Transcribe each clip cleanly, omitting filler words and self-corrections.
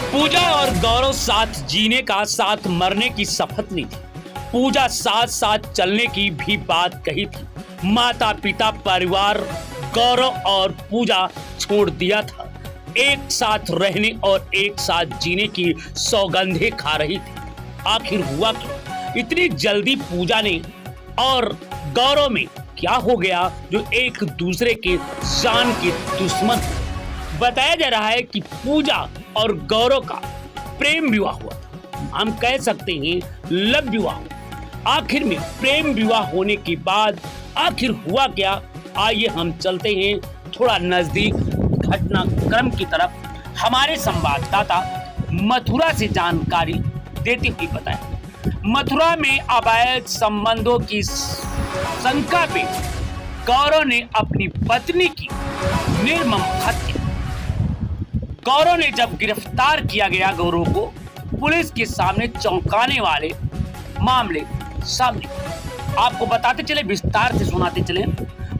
पूजा और गौरव साथ जीने का, साथ मरने की शपथ ली थी। पूजा साथ साथ चलने की भी बात कही थी। माता पिता परिवार गौरव और पूजा छोड़ दिया था। एक साथ रहने और एक साथ जीने की सौगंधें खा रही थी। आखिर हुआ क्या? इतनी जल्दी पूजा ने और गौरव में क्या हो गया जो एक दूसरे के जान के दुश्मन? बताया जा रहा है कि पूजा और गौरव का प्रेम विवाह हुआ था। हम कह सकते हैं लव विवाह। आखिर में प्रेम विवाह होने के बाद आखिर हुआ क्या? आइए हम चलते हैं थोड़ा नजदीक घटनाक्रम की तरफ। हमारे संवाददाता मथुरा से जानकारी देते हुए बताया, मथुरा में अवैध संबंधों की शंका पे गौरव ने अपनी पत्नी की निर्मम हत्या। गौरव ने जब गिरफ्तार किया गया गौरव को, पुलिस के सामने चौंकाने वाले मामले सामने। आपको बताते चले, विस्तार से सुनाते चले।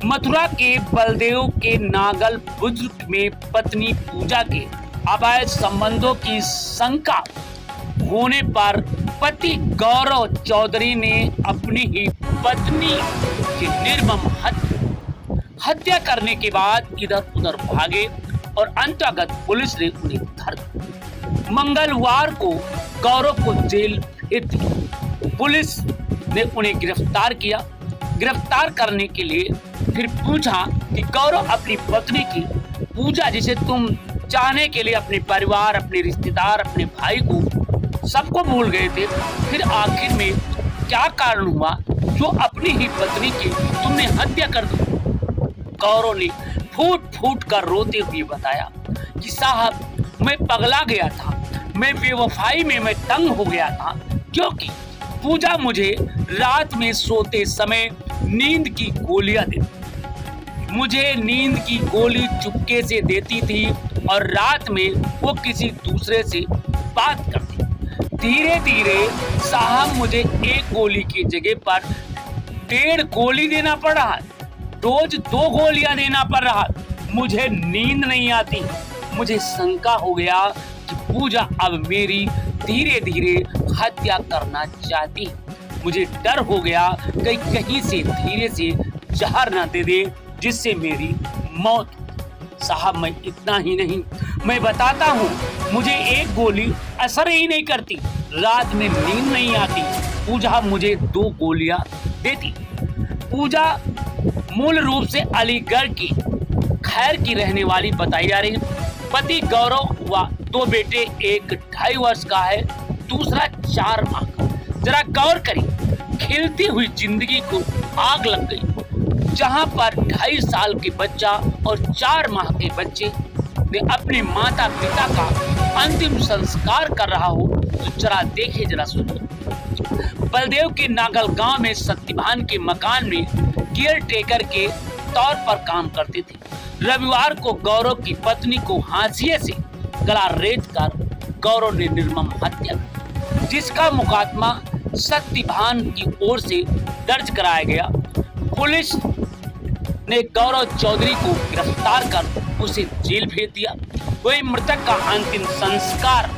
मथुरा के बलदेव के नागल बुजुर्ग में पत्नी पूजा के अवैध संबंधों की शंका होने पर पति गौरव चौधरी ने अपनी ही पत्नी की निर्मम हत्या करने के बाद इधर उधर भागे और अंतर्गत पुलिस ने उन्हें धर दिया। मंगलवार को गौरव को जेल भेज दिया। पुलिस ने उन्हें गिरफ्तार किया। गिरफ्तार करने के लिए फिर पूछा कि गौरव अपनी पत्नी की पूजा, जिसे तुम चाहने के लिए अपने परिवार, अपने रिश्तेदार, अपने भाई को सबको भूल गए थे, फिर आखिर में क्या कारण हुआ जो अपनी ही पत्नी की तुमने हत्या कर दी? गौरव ने फूट फूट कर रोते हुए बताया कि साहब, मैं पगला गया था, मैं बेवफाई में मैं तंग हो गया था, क्योंकि पूजा मुझे रात में सोते समय नींद की गोलियां देती। मुझे नींद की गोली चुपके से देती थी और रात में वो किसी दूसरे से बात करती। धीरे धीरे साहब, मुझे एक गोली की जगह पर 1.5 गोली देना पड़ रहा है। रोज 2 गोलियां देना पड़ रहा। मुझे नींद नहीं आती। मुझे शंका हो गया कि पूजा अब मेरी धीरे धीरे हत्या करना चाहती है। मुझे डर हो गया कि कहीं से धीरे से जहर न दे दे जिससे मेरी मौत हो। साहब, मैं इतना ही नहीं, मैं बताता हूँ, मुझे 1 गोली असर ही नहीं करती। रात में नींद नहीं आती। पूजा मुझे 2 गोलियां देती। पूजा मूल रूप से अलीगढ़ की खैर की रहने वाली बताई जा रही है। पति गौरव व 2 बेटे, एक 2.5 वर्ष का है, दूसरा 4 माह का। जरा गौर करिए, खिलती हुई जिंदगी को आग लग गई। जहां पर 2.5 साल के बच्चा और 4 माह के बच्चे ने अपने माता पिता का अंतिम संस्कार कर रहा हो, तो जरा देखे, जरा सुनिए। बलदेव के नागल गांव में सत्यभान के मकान में केयर टेकर के तौर पर काम करते थे। रविवार को गौरव की पत्नी को हाशिए से गला रेत कर गौरव ने निर्मम हत्या की, जिसका मुकदमा सत्यभान की ओर से दर्ज कराया गया। पुलिस ने गौरव चौधरी को गिरफ्तार कर उसे जेल भेज दिया। वही मृतक का अंतिम संस्कार,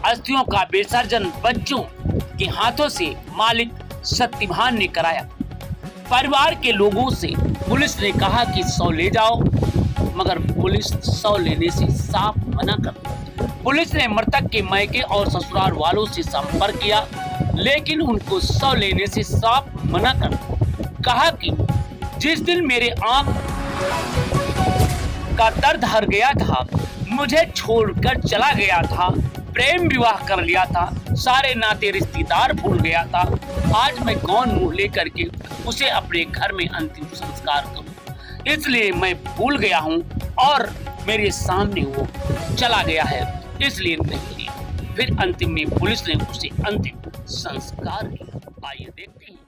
अस्थियों का विसर्जन बच्चों के हाथों से मालिक सत्यभान ने कराया। परिवार के लोगों से पुलिस ने कहा कि 100 ले जाओ, मगर पुलिस 100 लेने से साफ मना कर दिया। पुलिस ने मृतक के मायके और ससुराल वालों से संपर्क किया, लेकिन उनको 100 लेने से साफ मना कर दिया। कहा कि जिस दिन मेरे आंख का दर्द हर गया था, मुझे छोड़कर चला गया था, प्रेम विवाह कर लिया था, सारे नाते रिश्तेदार भूल गया था, आज मैं कौन मुंह लेकर के उसे अपने घर में अंतिम संस्कार करूं? इसलिए मैं भूल गया हूं और मेरे सामने वो चला गया है, इसलिए नहीं लिया। फिर अंतिम में पुलिस ने उसे अंतिम संस्कार किया। आइए देखते हैं।